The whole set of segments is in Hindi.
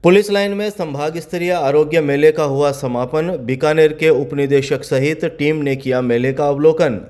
पुलिस लाइन में संभाग स्तरीय आरोग्य मेले का हुआ समापन। बीकानेर के उपनिदेशक सहित टीम ने किया मेले का अवलोकन।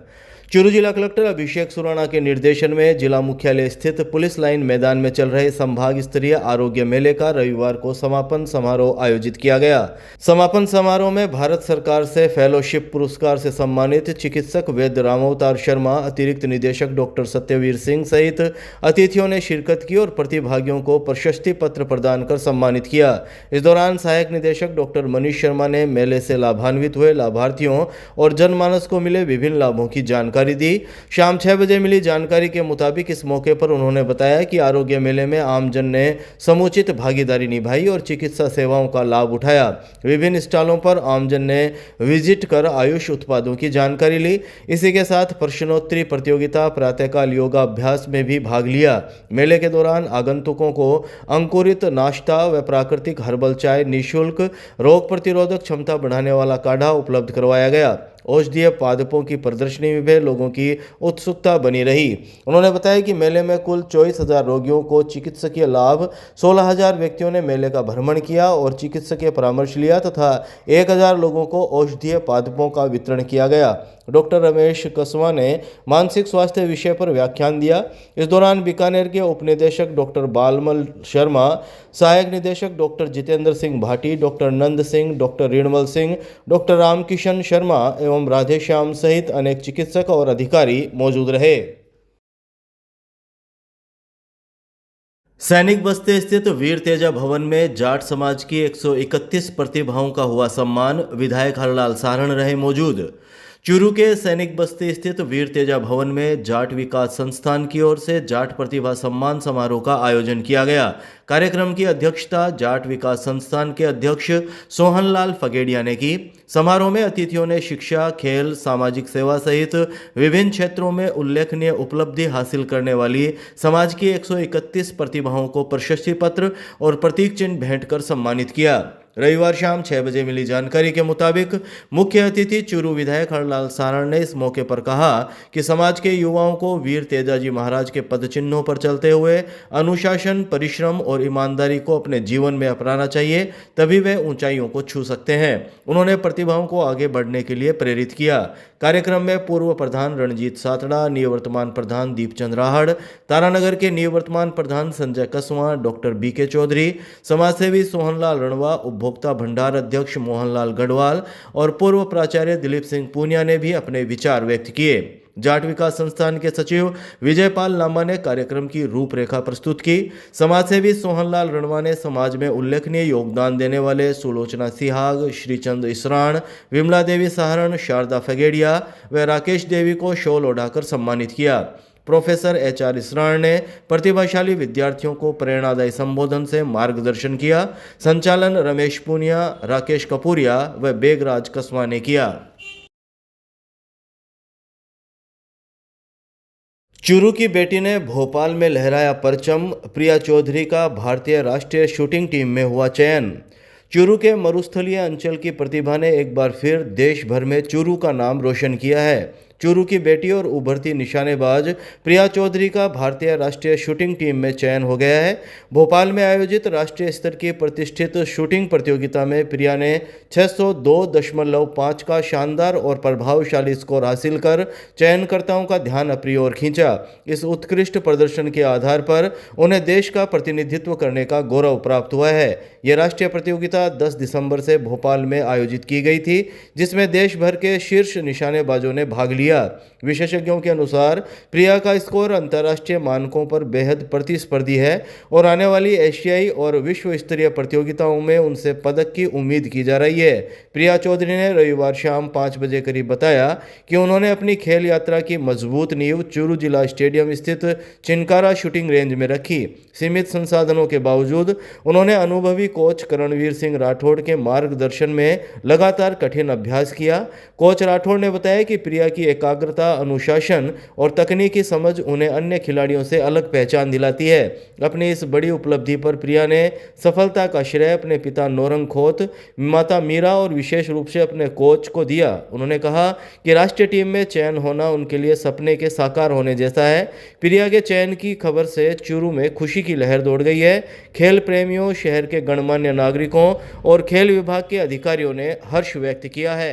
चूरू जिला कलेक्टर अभिषेक सुराणा के निर्देशन में जिला मुख्यालय स्थित पुलिस लाइन मैदान में चल रहे संभाग स्तरीय आरोग्य मेले का रविवार को समापन समारोह आयोजित किया गया। समापन समारोह में भारत सरकार से फेलोशिप पुरस्कार से सम्मानित चिकित्सक वैद्य रामावतार शर्मा, अतिरिक्त निदेशक डॉक्टर सत्यवीर सिंह सहित अतिथियों ने शिरकत की और प्रतिभागियों को प्रशस्ति पत्र प्रदान कर सम्मानित किया। इस दौरान सहायक निदेशक डॉक्टर मनीष शर्मा ने मेले से लाभान्वित हुए लाभार्थियों और जनमानस को मिले विभिन्न लाभों की जानकारी दी। शाम 6 बजे मिली जानकारी के मुताबिक इस मौके पर उन्होंने बताया कि आरोग्य मेले में आमजन ने समुचित भागीदारी निभाई और चिकित्सा सेवाओं का लाभ उठाया। विभिन्न स्टॉलों पर आमजन ने विजिट कर आयुष उत्पादों की जानकारी ली। इसी के साथ प्रश्नोत्तरी प्रतियोगिता, प्रातःकाल योगाभ्यास में भी भाग लिया। मेले के दौरान आगंतुकों को अंकुरित नाश्ता व प्राकृतिक हर्बल चाय, निःशुल्क रोग प्रतिरोधक क्षमता बढ़ाने वाला काढ़ा उपलब्ध करवाया गया। औषधीय पादपों की प्रदर्शनी में भी लोगों की उत्सुकता बनी रही। उन्होंने बताया कि मेले में कुल 24,000 रोगियों को चिकित्सकीय लाभ, 16,000 व्यक्तियों ने मेले का भ्रमण किया और चिकित्सकीय परामर्श लिया तथा 1,000 लोगों को औषधीय पादपों का वितरण किया गया। डॉक्टर रमेश कसवा ने मानसिक स्वास्थ्य विषय पर व्याख्यान दिया। इस दौरान बीकानेर के उपनिदेशक डॉक्टर बालमल शर्मा, सहायक निदेशक डॉक्टर जितेंद्र सिंह भाटी, डॉक्टर नंद सिंह, डॉक्टर ऋणमल सिंह, डॉक्टर रामकिशन शर्मा एवं राधेश्याम सहित अनेक चिकित्सक और अधिकारी मौजूद रहे। सैनिक बस्ती स्थित वीर तेजा भवन में जाट समाज की 131 प्रतिभाओं का हुआ सम्मान। विधायक हरलाल सारण रहे मौजूद। चूरू के सैनिक बस्ती स्थित वीर तेजा भवन में जाट विकास संस्थान की ओर से जाट प्रतिभा सम्मान समारोह का आयोजन किया गया। कार्यक्रम की अध्यक्षता जाट विकास संस्थान के अध्यक्ष सोहनलाल फगेड़िया ने की। समारोह में अतिथियों ने शिक्षा, खेल, सामाजिक सेवा सहित विभिन्न क्षेत्रों में उल्लेखनीय उपलब्धि हासिल करने वाली समाज की 131 प्रतिभाओं को प्रशस्ति पत्र और प्रतीक चिन्ह भेंट कर सम्मानित किया। रविवार शाम 6 बजे मिली जानकारी के मुताबिक मुख्य अतिथि चूरू विधायक हरलाल सारण ने इस मौके पर कहा कि समाज के युवाओं को वीर तेजाजी महाराज के पद चिन्हों पर चलते हुए अनुशासन, परिश्रम और ईमानदारी को अपने जीवन में अपनाना चाहिए, तभी वे ऊंचाइयों को छू सकते हैं। उन्होंने प्रतिभाओं को आगे बढ़ने के लिए प्रेरित किया। कार्यक्रम में पूर्व प्रधान रणजीत सातड़ा, निवर्तमान प्रधान दीपचंद राहड़, तारानगर के निवर्तमान प्रधान संजय कसवा, डॉक्टर बीके चौधरी, समाजसेवी सोहनलाल रणवा, उपभोक्ता भंडार अध्यक्ष मोहनलाल गढ़वाल और पूर्व प्राचार्य दिलीप सिंह पूनिया ने भी अपने विचार व्यक्त किए। जाट विकास संस्थान के सचिव विजयपाल लांबा ने कार्यक्रम की रूपरेखा प्रस्तुत की। समाजसेवी सोहनलाल रणवा ने समाज में उल्लेखनीय योगदान देने वाले सुलोचना सिहाग, श्रीचंद इसराण, विमला देवी सहारण, शारदा फगेड़िया व राकेश देवी को शॉल ओढ़ाकर सम्मानित किया। प्रोफेसर HR इसराण ने प्रतिभाशाली विद्यार्थियों को प्रेरणादायी संबोधन से मार्गदर्शन किया। संचालन रमेश पूनिया, राकेश कपूरिया व बेगराज कसवा ने किया। चूरू की बेटी ने भोपाल में लहराया परचम। प्रिया चौधरी का भारतीय राष्ट्रीय शूटिंग टीम में हुआ चयन। चूरू के मरुस्थलीय अंचल की प्रतिभा ने एक बार फिर देश भर में चूरू का नाम रोशन किया है। चूरू की बेटी और उभरती निशानेबाज प्रिया चौधरी का भारतीय राष्ट्रीय शूटिंग टीम में चयन हो गया है। भोपाल में आयोजित राष्ट्रीय स्तर की प्रतिष्ठित शूटिंग प्रतियोगिता में प्रिया ने 602.5 का शानदार और प्रभावशाली स्कोर हासिल कर चयनकर्ताओं का ध्यान अपनी ओर खींचा। इस उत्कृष्ट प्रदर्शन के आधार पर उन्हें देश का प्रतिनिधित्व करने का गौरव प्राप्त हुआ है। यह राष्ट्रीय प्रतियोगिता 10 दिसंबर से भोपाल में आयोजित की गई थी, जिसमें देश भर के शीर्ष निशानेबाजों ने भाग लिया। विशेषज्ञों के अनुसार प्रिया का स्कोर अंतर्राष्ट्रीय मानकों पर बेहद प्रतिस्पर्धी है और आने वाली एशियाई और विश्व स्तरीय प्रतियोगिताओं में उनसे पदक की उम्मीद की जा रही है। प्रिया चौधरी ने रविवार शाम 5 बजे करीब बताया कि उन्होंने अपनी खेल यात्रा की मजबूत नींव चूरू जिला स्टेडियम स्थित चिनकारा शूटिंग रेंज में रखी। सीमित संसाधनों के बावजूद उन्होंने अनुभवी कोच करणवीर सिंह राठौड़ के मार्गदर्शन में लगातार कठिन अभ्यास किया। कोच राठौड़ ने बताया कि प्रिया की एकाग्रता, अनुशासन और तकनीकी समझ उन्हें अन्य खिलाड़ियों से अलग पहचान दिलाती है। अपनी इस बड़ी उपलब्धि पर प्रिया ने सफलता का श्रेय अपने पिता नौरंग खोत, माता मीरा और विशेष रूप से अपने कोच को दिया। उन्होंने कहा कि राष्ट्रीय टीम में चयन होना उनके लिए सपने के साकार होने जैसा है। प्रिया के चयन की खबर से चूरू में खुशी की लहर दौड़ गई है। खेल प्रेमियों, शहर के गणमान्य नागरिकों और खेल विभाग के अधिकारियों ने हर्ष व्यक्त किया है।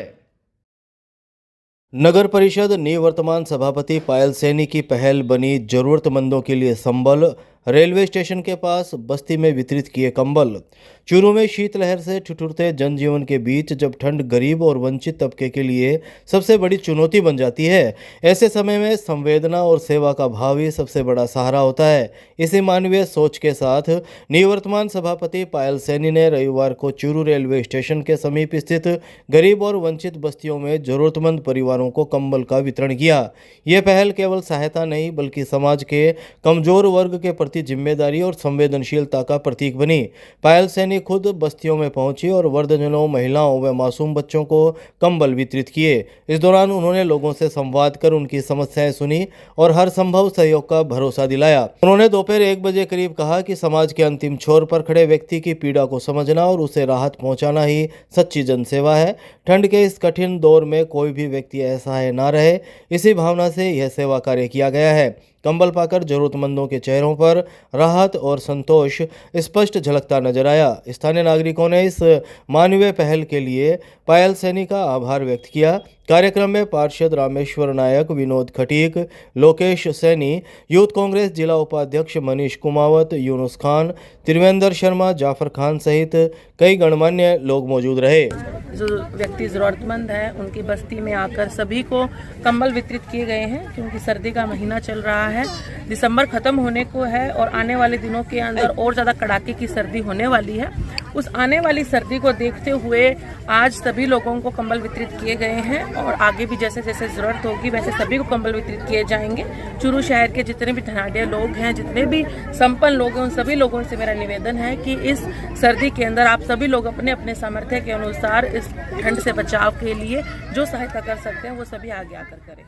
नगर परिषद निवर्तमान सभापति पायल सैनी की पहल बनी जरूरतमंदों के लिए संबल। रेलवे स्टेशन के पास बस्ती में वितरित किए कंबल। चूरू में शीतलहर से ठिठुरते जनजीवन के बीच जब ठंड गरीब और वंचित तबके के लिए सबसे बड़ी चुनौती बन जाती है, ऐसे समय में संवेदना और सेवा का भाव ही सबसे बड़ा सहारा होता है। इसी मानवीय सोच के साथ निवर्तमान सभापति पायल सैनी ने रविवार को चूरू रेलवे स्टेशन के समीप स्थित गरीब और वंचित बस्तियों में जरूरतमंद परिवारों को कंबल का वितरण किया। ये पहल केवल सहायता नहीं बल्कि समाज के कमजोर वर्ग के प्रति जिम्मेदारी और संवेदनशीलता का प्रतीक बनी। पायल सैनी खुद बस्तियों में पहुंची और वृद्धजनों, महिलाओं व मासूम बच्चों को कंबल वितरित किए। इस दौरान उन्होंने लोगों से संवाद कर उनकी समस्याएं सुनी और हर संभव सहयोग का भरोसा दिलाया। उन्होंने दोपहर 1 बजे करीब कहा कि समाज के अंतिम छोर पर खड़े व्यक्ति की पीड़ा को समझना और उसे राहत पहुंचाना ही सच्ची जनसेवा है। ठंड के इस कठिन दौर में कोई भी व्यक्ति असहाय ना रहे, इसी भावना से यह सेवा कार्य किया गया है। कंबल पाकर जरूरतमंदों के चेहरों पर राहत और संतोष स्पष्ट झलकता नजर आया। स्थानीय नागरिकों ने इस मानवीय पहल के लिए पायल सैनी का आभार व्यक्त किया। कार्यक्रम में पार्षद रामेश्वर नायक, विनोद खटीक, लोकेश सैनी, यूथ कांग्रेस जिला उपाध्यक्ष मनीष कुमावत, यूनुस खान, त्रिवेंद्र शर्मा, जाफर खान सहित कई गणमान्य लोग मौजूद रहे। जो व्यक्ति ज़रूरतमंद है उनकी बस्ती में आकर सभी को कंबल वितरित किए गए हैं, क्योंकि सर्दी का महीना चल रहा है। दिसंबर ख़त्म होने को है और आने वाले दिनों के अंदर और ज़्यादा कड़ाके की सर्दी होने वाली है। उस आने वाली सर्दी को देखते हुए आज सभी लोगों को कंबल वितरित किए गए हैं और आगे भी जैसे जैसे ज़रूरत होगी वैसे सभी को कंबल वितरित किए जाएंगे। चूरू शहर के जितने भी धनाढ़ लोग हैं, जितने भी संपन्न लोग हैं, उन सभी लोगों से मेरा निवेदन है कि इस सर्दी के अंदर आप सभी लोग अपने अपने सामर्थ्य के अनुसार इस ठंड से बचाव के लिए जो सहायता कर सकते हैं वो सभी आगे आकर करें।